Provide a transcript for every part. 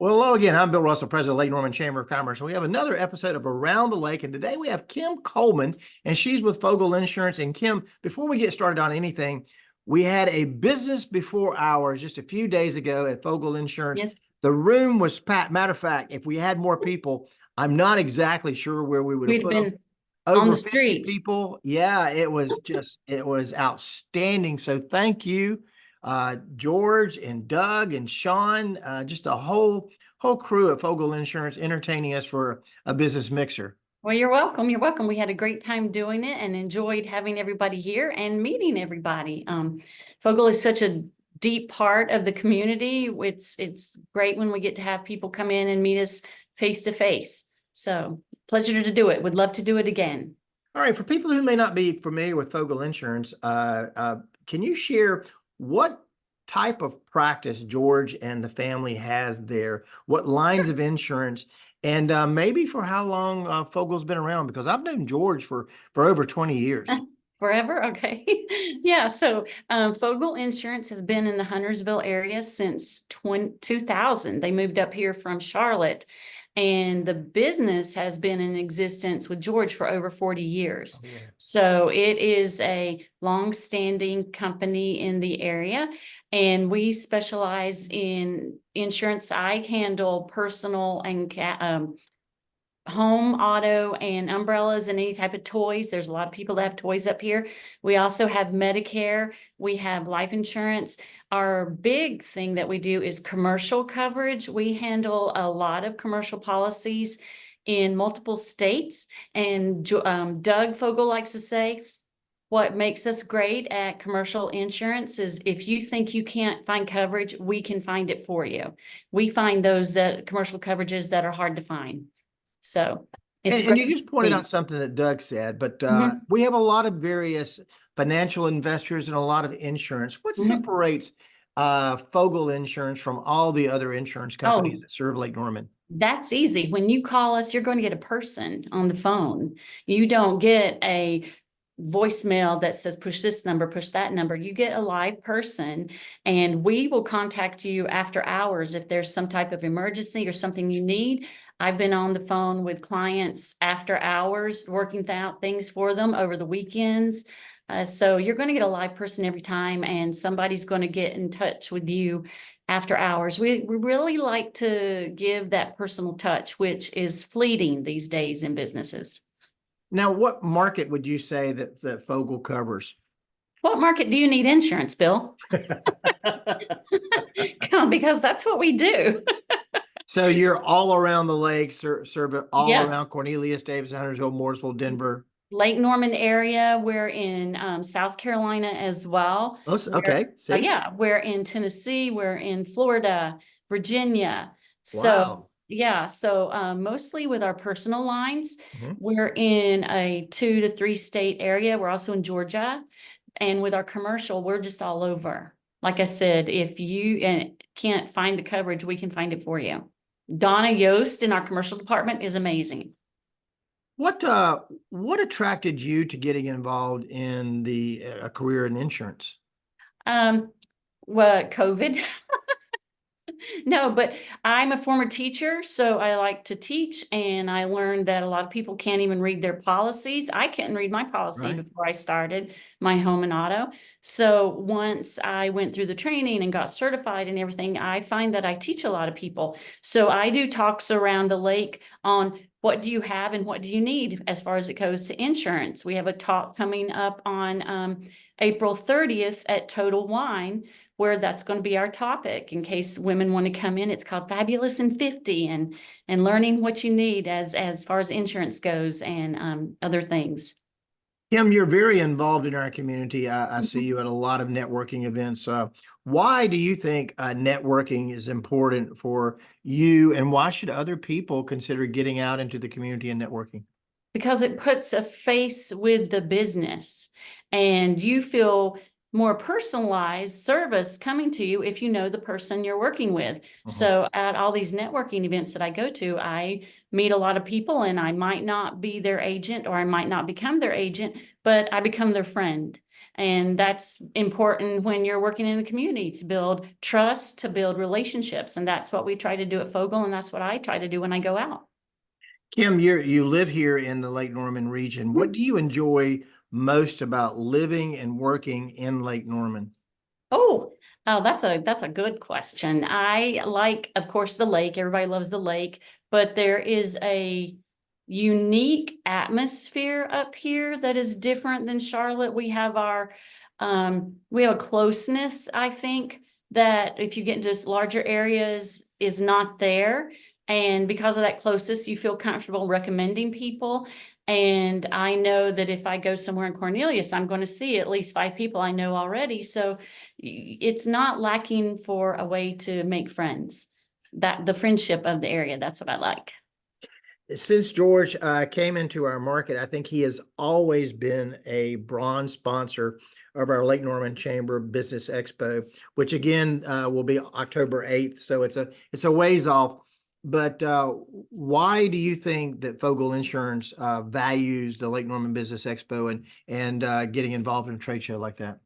Well, hello again. I'm Bill Russell, President of Lake Norman Chamber of Commerce. We have another episode of Around the Lake, and today we have Kim Coleman, and she's with Fogle Insurance. And Kim, before we get started on anything, we had a business before hours just a few days ago at Fogle Insurance. Yes. The room was packed. Matter of fact, if we had more people, I'm not exactly sure where we would have We'd put have them. been on Over the 50 street. people. Yeah, it was outstanding. So thank you, George and Doug and Sean, just a whole crew at Fogle Insurance entertaining us for a business mixer. Well, you're welcome. You're welcome. We had a great time doing it and enjoyed having everybody here and meeting everybody. Fogle is such a deep part of the community. It's great when we get to have people come in and meet us face to face. So pleasure to do it. Would love to do it again. All right, for people who may not be familiar with Fogle Insurance, can you share what type of practice George and the family has there? What lines of insurance, and maybe for how long Fogle's been around? Because I've known George for over 20 years. Forever? Okay. Yeah. So Fogle Insurance has been in the Huntersville area since 2000. They moved up here from Charlotte, and the business has been in existence with George for over 40 years. Oh, yeah. So it is a long-standing company in the area, and we specialize in insurance. I handle personal and home, auto, and umbrellas and any type of toys. There's a lot of people that have toys up here. We also have Medicare. We have life insurance. Our big thing that we do is commercial coverage. We handle a lot of commercial policies in multiple states. And Doug Fogle likes to say, what makes us great at commercial insurance is if you think you can't find coverage, we can find it for you. We find those commercial coverages that are hard to find. So it's And you just pointed out something that Doug said, but we have a lot of various financial investors and a lot of insurance. What separates Fogle Insurance from all the other insurance companies that serve Lake Norman? That's easy. When you call us, you're going to get a person on the phone. You don't get a voicemail that says push this number, push that number. You get a live person, and we will contact you after hours if there's some type of emergency or something you need. I've been on the phone with clients after hours, working out things for them over the weekends. So you're going to get a live person every time, and somebody's going to get in touch with you after hours. We really like to give that personal touch, which is fleeting these days in businesses. Now, what market would you say that Fogle covers? What market do you need insurance, Bill? Because that's what we do. So you're all around the lake, serve it all Yes. around Cornelius, Davis, Huntersville, Mooresville, Denver. Lake Norman area. We're in South Carolina as well. Oh, okay. See? Yeah, we're in Tennessee. We're in Florida, Virginia. So Wow. yeah, so mostly with our personal lines, we're in a 2 to 3 state area. We're also in Georgia, and with our commercial, we're just all over. Like I said, if you can't find the coverage, we can find it for you. Donna Yost in our commercial department is amazing. What attracted you to getting involved in a career in insurance? Well, COVID. No, but I'm a former teacher, so I like to teach, and I learned that a lot of people can't even read their policies. I couldn't read my policy before I started my home and auto. So once I went through the training and got certified and everything, I find that I teach a lot of people. So I do talks around the lake on what do you have and what do you need as far as it goes to insurance. We have a talk coming up on April 30th at Total Wine, where that's going to be our topic in case women want to come in. It's called Fabulous in 50, and learning what you need as far as insurance goes and other things. Kim, you're very involved in our community. I see you at a lot of networking events. Why do you think networking is important for you, and why should other people consider getting out into the community and networking? Because it puts a face with the business, and you feel more personalized service coming to you if you know the person you're working with. So at all these networking events that I go to, I meet a lot of people, and I might not be their agent or I might not become their agent, but I become their friend. And that's important when you're working in a community, to build trust, to build relationships. And that's what we try to do at Fogle. And that's what I try to do when I go out. Kim, you live here in the Lake Norman region. What do you enjoy most about living and working in Lake Norman? Oh, that's a good question. I like, of course, the lake. Everybody loves the lake, but there is a unique atmosphere up here that is different than Charlotte. We have a closeness, I think, that if you get into larger areas is not there. And because of that closeness, you feel comfortable recommending people. And I know that if I go somewhere in Cornelius, I'm going to see at least 5 people I know already. So it's not lacking for a way to make friends. That the friendship of the area, that's what I like. Since George came into our market, I think he has always been a bronze sponsor of our Lake Norman Chamber Business Expo, which again will be October 8th. So it's a ways off. But why do you think that Fogle Insurance values the Lake Norman Business Expo and getting involved in a trade show like that?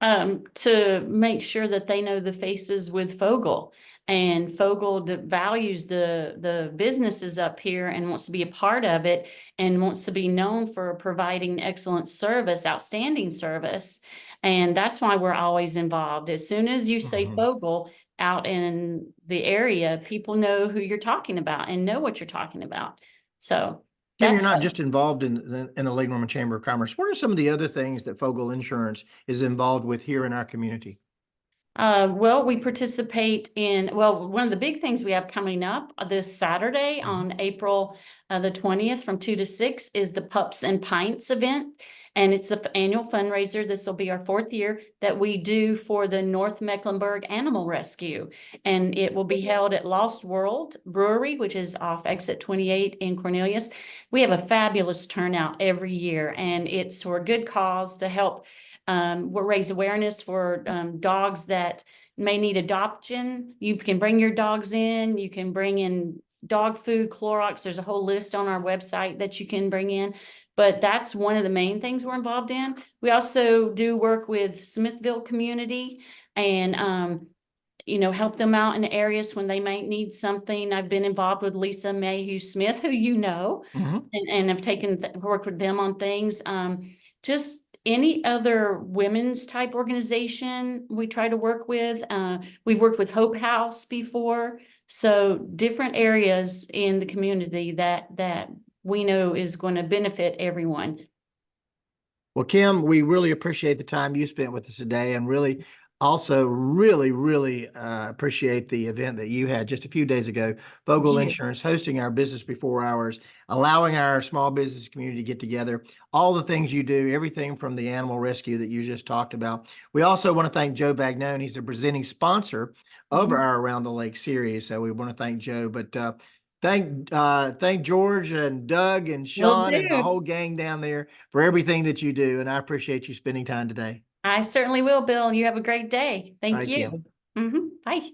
To make sure that they know the faces with Fogle, and Fogle values the businesses up here and wants to be a part of it and wants to be known for providing excellent service, outstanding service. And that's why we're always involved. As soon as you say Fogle out in the area, people know who you're talking about and know what you're talking about. So Kim, you're that's not what just involved in the Lake Norman Chamber of Commerce. What are some of the other things that Fogle Insurance is involved with here in our community? Well, we participate in, well, one of the big things we have coming up this Saturday on April the 20th from 2 to 6 is the Pups and Pints event. And it's an annual fundraiser. This will be our 4th year that we do for the North Mecklenburg Animal Rescue. And it will be held at Lost World Brewery, which is off exit 28 in Cornelius. We have a fabulous turnout every year, and it's for a good cause to help we'll raise awareness for dogs that may need adoption. You can bring your dogs in. You can bring in dog food, Clorox. There's a whole list on our website that you can bring in. But that's one of the main things we're involved in. We also do work with Smithville community and help them out in areas when they might need something. I've been involved with Lisa Mayhew Smith, who you know, and have worked with them on things. Just any other women's type organization we try to work with. We've worked with Hope House before. So different areas in the community that we know is going to benefit everyone. Well, Kim, we really appreciate the time you spent with us today, and really appreciate the event that you had just a few days ago. Fogle Insurance hosting our Business Before Hours, allowing our small business community to get together, all the things you do, everything from the animal rescue that you just talked about. We also want to thank Joe Vagnone. He's a presenting sponsor of our Around the Lake series. So we want to thank Joe, but thank George and Doug and Sean and the whole gang down there for everything that you do. And I appreciate you spending time today. I certainly will, Bill. You have a great day. Thank Thank you. Bye.